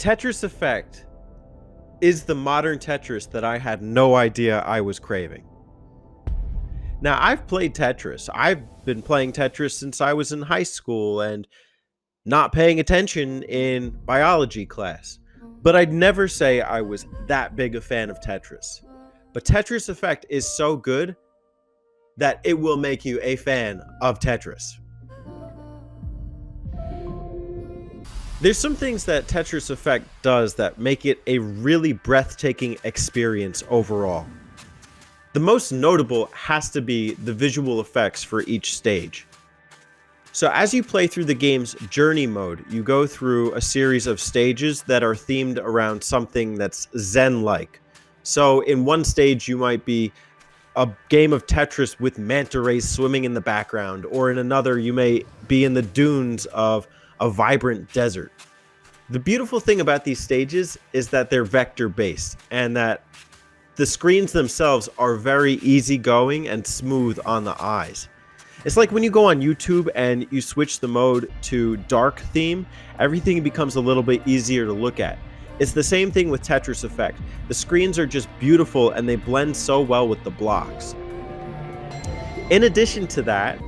Tetris Effect is the modern Tetris that I had no idea I was craving. Now, I've played Tetris. I've been playing Tetris since I was in high school and not paying attention in biology class. But I'd never say I was that big a fan of Tetris. But Tetris Effect is so good that it will make you a fan of Tetris. There's some things that Tetris Effect does that make it a really breathtaking experience overall. The most notable has to be the visual effects for each stage. So as you play through the game's journey mode, you go through a series of stages that are themed around something that's Zen-like. So in one stage you might be a game of Tetris with manta rays swimming in the background, or in another you may be in the dunes of a vibrant desert. The beautiful thing about these stages is that they're vector-based, and that the screens themselves are very easygoing and smooth on the eyes. It's like when you go on YouTube and you switch the mode to dark theme, everything becomes a little bit easier to look at. It's the same thing with Tetris Effect. The screens are just beautiful and they blend so well with the blocks. In addition to that,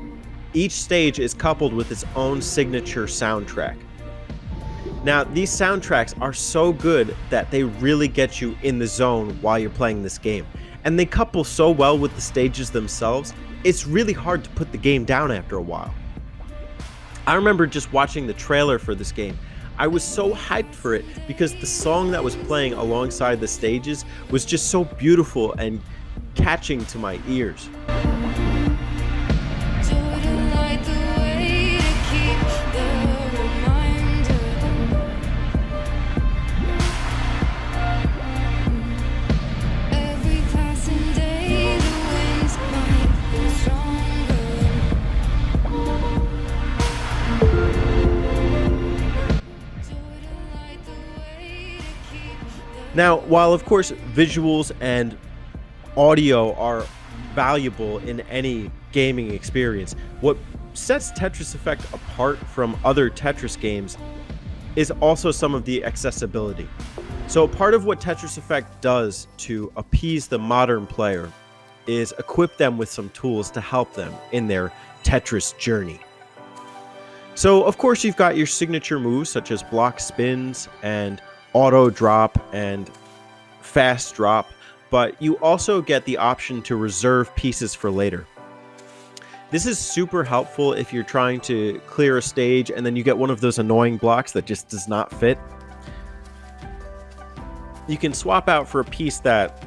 each stage is coupled with its own signature soundtrack. Now, these soundtracks are so good that they really get you in the zone while you're playing this game. And they couple so well with the stages themselves, it's really hard to put the game down after a while. I remember just watching the trailer for this game. I was so hyped for it because the song that was playing alongside the stages was just so beautiful and catching to my ears. Now, while of course visuals and audio are valuable in any gaming experience, what sets Tetris Effect apart from other Tetris games is also some of the accessibility. So part of what Tetris Effect does to appease the modern player is equip them with some tools to help them in their Tetris journey. So of course you've got your signature moves such as block spins and auto drop and fast drop, but you also get the option to reserve pieces for later. This is super helpful if you're trying to clear a stage and then you get one of those annoying blocks that just does not fit. You can swap out for a piece that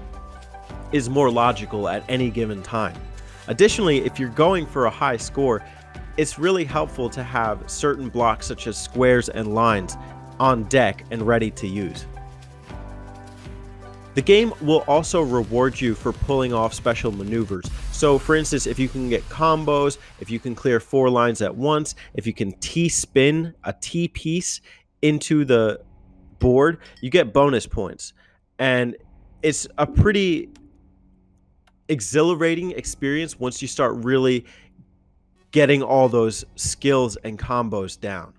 is more logical at any given time. Additionally, if you're going for a high score, it's really helpful to have certain blocks such as squares and lines on deck and ready to use. The game will also reward you for pulling off special maneuvers. So for instance, if you can get combos, if you can clear 4 lines at once, if you can T-spin a T-piece into the board, you get bonus points. And it's a pretty exhilarating experience once you start really getting all those skills and combos down.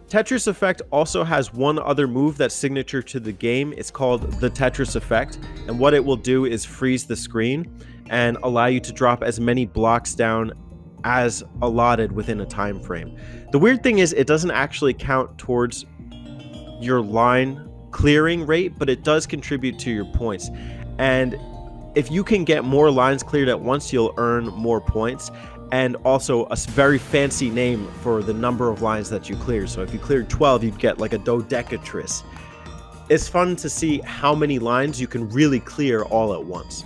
Tetris Effect also has one other move that's signature to the game. It's called the Tetris Effect, and what it will do is freeze the screen and allow you to drop as many blocks down as allotted within a time frame. The weird thing is it doesn't actually count towards your line clearing rate, but it does contribute to your points. And if you can get more lines cleared at once, you'll earn more points. And also a very fancy name for the number of lines that you clear. So if you cleared 12, you'd get like a dodecatrice. It's fun to see how many lines you can really clear all at once.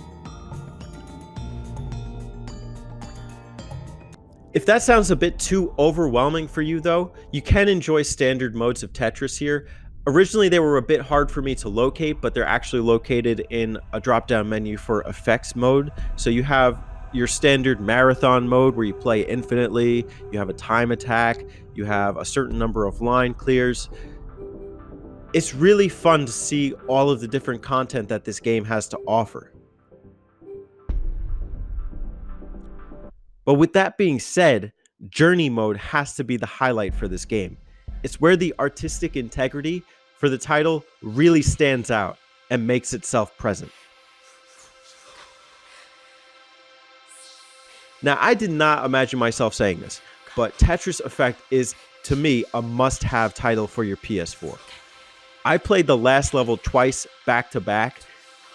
If that sounds a bit too overwhelming for you though, you can enjoy standard modes of Tetris here. Originally they were a bit hard for me to locate, but they're actually located in a drop-down menu for effects mode. So you have your standard marathon mode where you play infinitely, you have a time attack, you have a certain number of line clears. It's really fun to see all of the different content that this game has to offer. But with that being said, Journey mode has to be the highlight for this game. It's where the artistic integrity for the title really stands out and makes itself present. Now, I did not imagine myself saying this, but Tetris Effect is, to me, a must-have title for your PS4. I played the last level twice back to back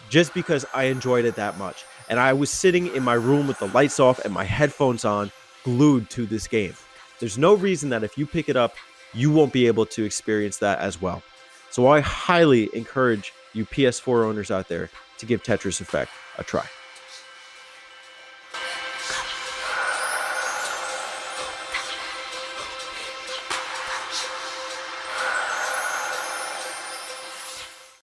just because I enjoyed it that much. And I was sitting in my room with the lights off and my headphones on, glued to this game. There's no reason that if you pick it up, you won't be able to experience that as well. So I highly encourage you PS4 owners out there to give Tetris Effect a try.